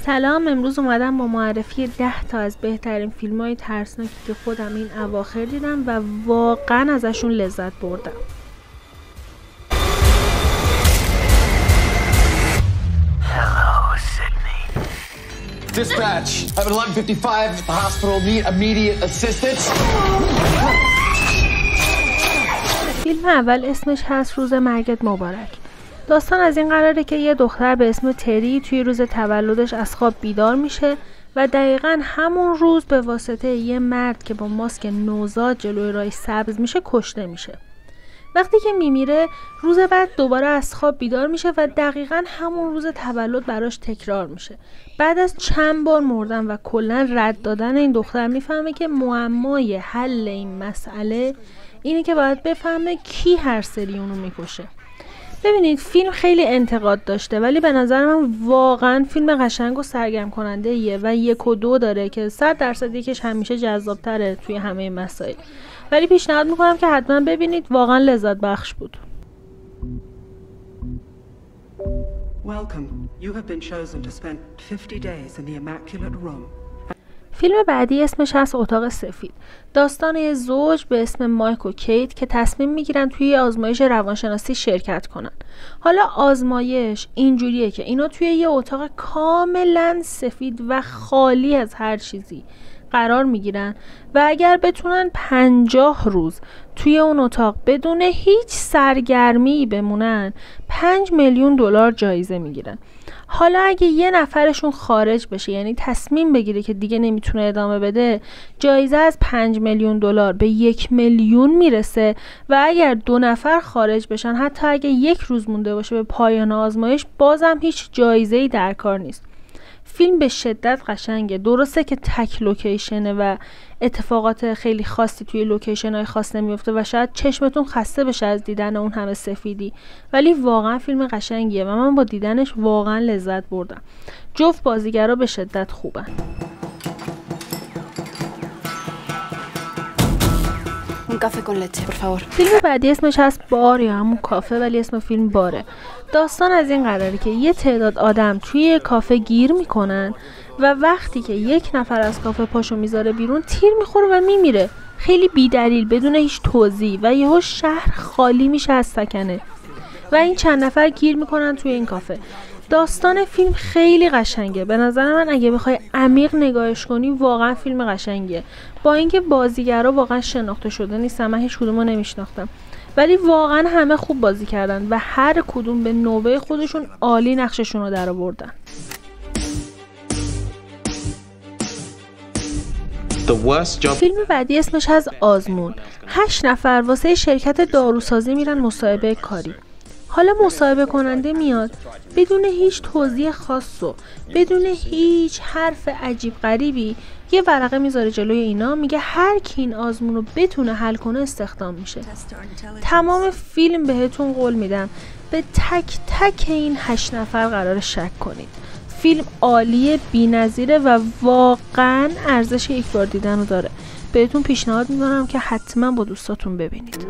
سلام، امروز اومدم با معرفی 10 تا از بهترین فیلم‌های ترسناکی که خودم این اواخر دیدم و واقعا ازشون لذت بردم. Hello, Sydney. Dispatch, I have an 1155 at the hospital. Need immediate assistance. فیلم اول اسمش هست روز مرگت مبارک. داستان از این قراره که یه دختر به اسم تری توی روز تولدش از خواب بیدار میشه و دقیقاً همون روز به واسطه یه مرد که با ماسک نوزاد جلوی راه سبز میشه کشته میشه. وقتی که میمیره روز بعد دوباره از خواب بیدار میشه و دقیقاً همون روز تولد براش تکرار میشه. بعد از چند بار مردن و کلاً رد دادن این دختر میفهمه که معمای حل این مسئله اینه که باید بفهمه کی هر سری اونو میکشه. ببینید فیلم خیلی انتقاد داشته ولی به نظر من واقعا فیلم قشنگ و سرگرم کننده ایه و 1 و 2 داره که 100% یکش همیشه جذابتره توی همه مسائل، ولی پیشنهاد میکنم که حتما ببینید، واقعا لذت بخش بود. Welcome. You have been chosen to spend 50 days in the Immaculate Room. فیلم بعدی اسمش هست اتاق سفید. داستان یه زوج به اسم مایک و کیت که تصمیم میگیرن توی آزمایش روانشناسی شرکت کنن. حالا آزمایش اینجوریه که اینا توی یه اتاق کاملا سفید و خالی از هر چیزی قرار میگیرن و اگر بتونن 50 روز توی اون اتاق بدون هیچ سرگرمی بمونن 5 میلیون دلار جایزه میگیرن. حالا اگه یه نفرشون خارج بشه، یعنی تصمیم بگیره که دیگه نمیتونه ادامه بده، جایزه از 5 میلیون دلار به 1 میلیون میرسه و اگر 2 نفر خارج بشن، حتی اگه 1 روز مونده باشه به پایان آزمایش، بازم هیچ جایزه‌ای در کار نیست. فیلم به شدت قشنگه. درسته که تک لوکیشنه و اتفاقات خیلی خاصی توی لوکیشن‌های خاص نمیفته و شاید چشمتون خسته بشه از دیدن اون همه سفیدی، ولی واقعا فیلم قشنگیه و من با دیدنش واقعا لذت بردم. جفت بازیگرا به شدت خوبن. Un café con leche, por favor. فیلم بعدی اسمش هست بار یا همون کافه، ولی اسم فیلم باره. داستان از این قراره که یه تعداد آدم توی کافه گیر میکنن و وقتی که یک نفر از کافه پاشو میذاره بیرون تیر میخوره و میمیره، خیلی بی‌دلیل بدون هیچ توضیح، و یهو شهر خالی میشه از سکنه و این چند نفر گیر میکنن توی این کافه. داستان فیلم خیلی قشنگه. به نظر من اگه بخوای عمیق نگاهش کنی واقعا فیلم قشنگیه، با اینکه بازیگرا واقعا شناخته شده نیستن، من هیچ کدومو نمیشناختم، ولی واقعا همه خوب بازی کردن و هر کدوم به نوبه خودشون عالی نقششون رو درآوردن. فیلم بعدی اسمش از آزمون. 8 نفر واسه شرکت داروسازی میرن مصاحبه کاری. حالا مصاحبه کننده میاد بدون هیچ توضیح خاص و بدون هیچ حرف عجیب غریبی یه ورقه میذاره جلوی اینا، میگه هر کی این آزمون رو بتونه حل کنه استخدام میشه. تمام فیلم بهتون قول میدم به تک تک این 8 نفر قرار شک کنید. فیلم عالیه، بی‌نظیره و واقعا ارزش یک بار دیدن رو داره. بهتون پیشنهاد میکنم که حتما با دوستاتون ببینید.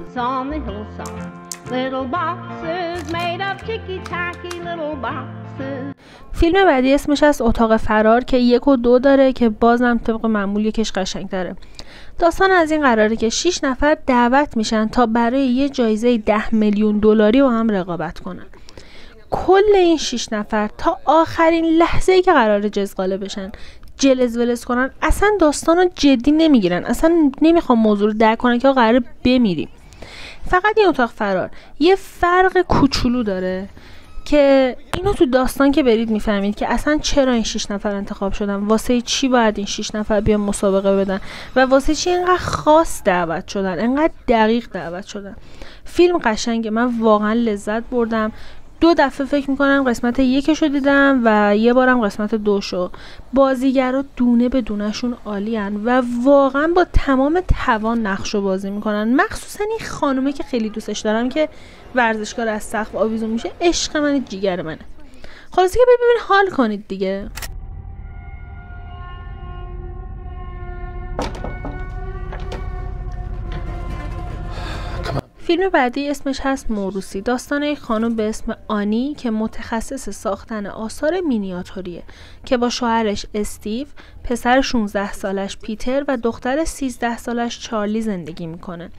فیلم بعدی اسمش از اتاق فرار که 1 و 2 داره که بازم طبق معمول یکش قشنگ داره. داستان از این قراره که 6 نفر دعوت میشن تا برای یه جایزه 10 میلیون دلاری با هم رقابت کنن. کل این 6 نفر تا آخرین لحظه‌ای که قراره جزغاله بشن جلز ولز کنن، اصلا داستان رو جدی نمیگیرن، اصلا نمیخوام موضوع رو درک کنن که قراره بمیریم. فقط این اتاق فرار یه فرق کوچولو داره که اینو تو داستان که برید میفهمید که اصلا چرا این 6 نفر انتخاب شدن، واسه چی باید این 6 نفر بیان مسابقه بدن و واسه چی اینقدر خاص دعوت شدن، اینقدر دقیق دعوت شدن. فیلم قشنگه، من واقعا لذت بردم. 2 دفعه فکر میکنم قسمت 1 رو دیدم و یه بارم قسمت 2 شو. بازیگرا دونه به دونهشون عالیان و واقعا با تمام توان نقشو بازی میکنن، مخصوصا این خانومه که خیلی دوستش دارم که ورزشکار از سقف آویزون میشه، عشق من، جیگر منه. خلاصه که ببین حال کنید دیگه. فیلم بعدی اسمش هست موروثی. داستان یک خانم به اسم آنی که متخصص ساختن آثار مینیاتوریه که با شوهرش استیو، پسر 16 سالش پیتر و دختر 13 سالش چارلی زندگی میکنه.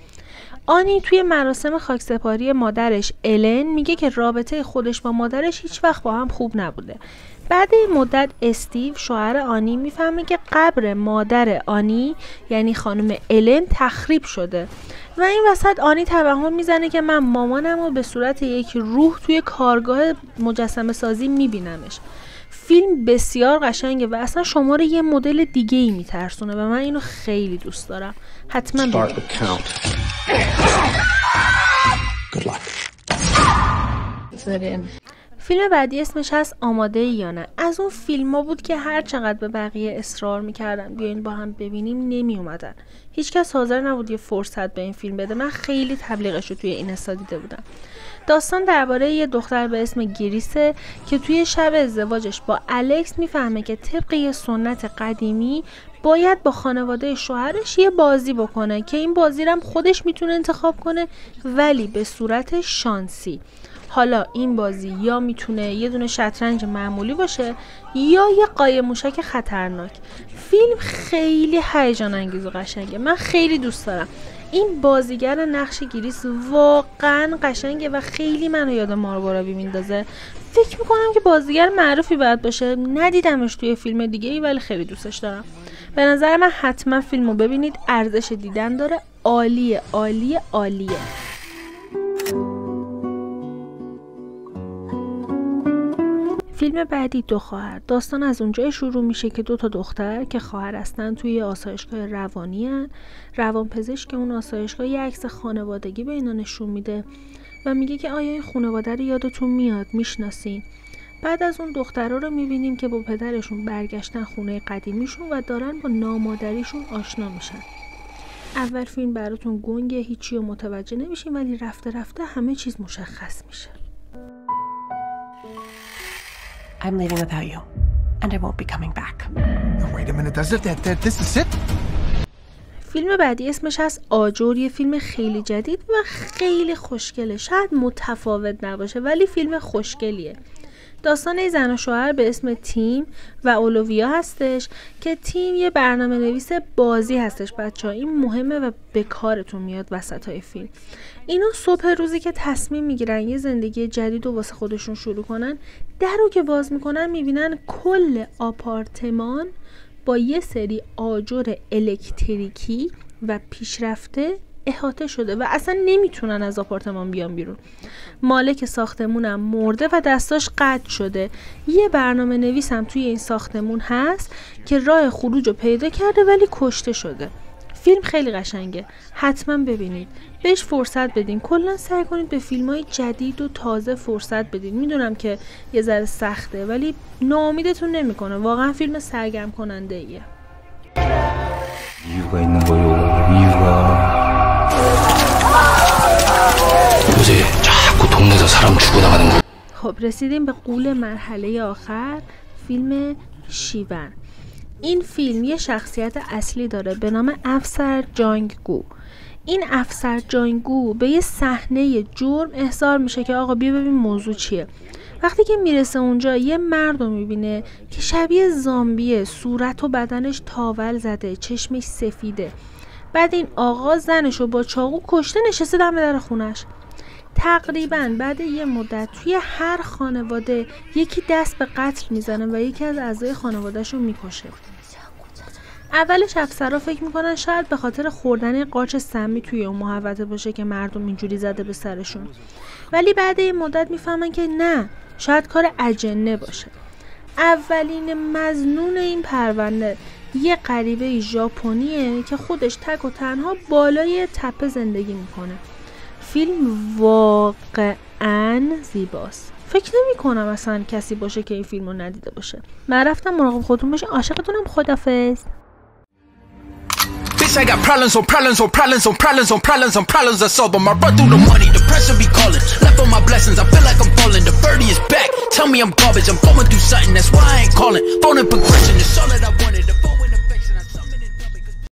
آنی توی مراسم خاکسپاری مادرش الن میگه که رابطه خودش با مادرش هیچ وقت با هم خوب نبوده. بعد این مدت استیو شوهر آنی میفهمه که قبر مادر آنی یعنی خانم الن تخریب شده و این وسط آنی توهم میزنه که من مامانم رو به صورت یک روح توی کارگاه مجسمه سازی میبینمش. فیلم بسیار قشنگه و اصلا شما رو یه مدل دیگه ای میترسونه و من اینو خیلی دوست دارم. حتما ببینید. فیلم بعدی اسمش هست آماده یا نه. از اون فیلم ها بود که هر چقدر به بقیه اصرار میکردن بیاین با هم ببینیم نمی اومدن. هیچکس حاضر نبود یه فرصت به این فیلم بده. من خیلی تبلیغش رو توی اینستا دیده بودم. داستان درباره یه دختر به اسم گریسه که توی شب ازدواجش با الکس میفهمه که طبق یه سنت قدیمی باید با خانواده شوهرش یه بازی بکنه که این بازی رو هم خودش میتونه انتخاب کنه ولی به صورت شانسی. حالا این بازی یا میتونه یه دونه شطرنج معمولی باشه یا یه قایم موشک خطرناک. فیلم خیلی هیجان انگیز و قشنگه. من خیلی دوست دارم. این بازیگر نقش گریس واقعا قشنگه و خیلی منو یاد مارگورابی میندازه. فکر میکنم که بازیگر معروفی باید باشه. ندیدمش توی فیلم دیگه ای ولی خیلی دوستش دارم. به نظر من حتما فیلمو ببینید. ارزش دیدن داره. عالیه عالیه عالیه. فیلم بعدی دو خواهر. داستان از اونجای شروع میشه که دو تا دختر که خواهر هستن توی آسایشگاه روانی هن. روانپزشک اون آسایشگاه یه عکس خانوادگی به اینا نشون میده و میگه که آیا این خانواده رو یادتون میاد، میشناسین؟ بعد از اون دخترها رو میبینیم که با پدرشون برگشتن خونه قدیمیشون و دارن با نامادریشون آشنا میشن. اول فیلم براتون گنگه، هیچی رو متوجه نمیشین ولی رفته رفته همه چیز مشخص میشه. I'm leaving without you, and I won't be coming back. Wait a minute, this is it? فیلم بعدی اسمش هست آجر. یه فیلم خیلی جدید و خیلی خوشگله. شاید متفاوت نباشه ولی فیلم خوشگلیه. داستان زن و شوهر به اسم تیم و اولویا هستش که تیم یه برنامه نویس بازی هستش. بچه‌ها این مهمه و به کارتون میاد وسطای فیلم. اینا صبح روزی که تصمیم میگیرن یه زندگی جدید رو واسه خودشون شروع کنن، در رو که باز میکنن میبینن کل آپارتمان با یه سری آجر الکتریکی و پیشرفته احاطه شده و اصلا نمیتونن از آپارتمان بیان بیرون. مالک ساختمونم مرده و دستاش قطع شده. یه برنامه نویس هم توی این ساختمون هست که راه خروج رو پیدا کرده ولی کشته شده. فیلم خیلی قشنگه. حتما ببینید. بهش فرصت بدین. کلا سعی کنید به فیلم‌های جدید و تازه فرصت بدین. میدونم که یه ذره سخته ولی ناامیدتون نمیکنه. واقعا فیلم سرگرم کننده ایه. 이유가 있는 거요. 이유가 도대체 자꾸 동네에서 사람 죽어나가는 거. خب رسیدیم به غول مرحله آخر. فیلم شیون. این فیلم یه شخصیت اصلی داره به نام افسر جانگگو. این افسر جانگگو به یه صحنه جرم احضار میشه که آقا بیا ببین موضوع چیه. وقتی که میرسه اونجا یه مرد رو میبینه که شبیه زامبیه، صورت و بدنش تاول زده، چشمش سفیده. بعد این آقا زنش رو با چاقو کشته نشسته دم در خونش. تقریبا بعد یه مدت توی هر خانواده یکی دست به قتل میزنه و یکی از اعضای خانواده‌شو میکشه. اولش افسرها فکر میکنن شاید به خاطر خوردن قارچ سمی توی اون محوطه باشه که مردم اینجوری زده به سرشون، ولی بعد یه مدت میفهمن که نه، شاید کار اجنه باشه. اولین مظنون این پرونده یه غریبه ژاپنیه که خودش تک و تنها بالای تپه زندگی میکنه. فیلم واقعاً زیباست. فکر نمی کنم اصلا کسی باشه که این فیلم رو ندیده باشه. من رفتم مراقب خودتون باشه. عاشقتونم. خدافظ. Bitch, I got problems on problems on problems on problems on problems on problems I solve them. I run through the money, the pressure be calling. Left on my blessings, I feel like I'm falling. The birdie is back. Tell me I'm garbage, I'm going through something, that's why I ain't calling. Phone and progression, it's all that I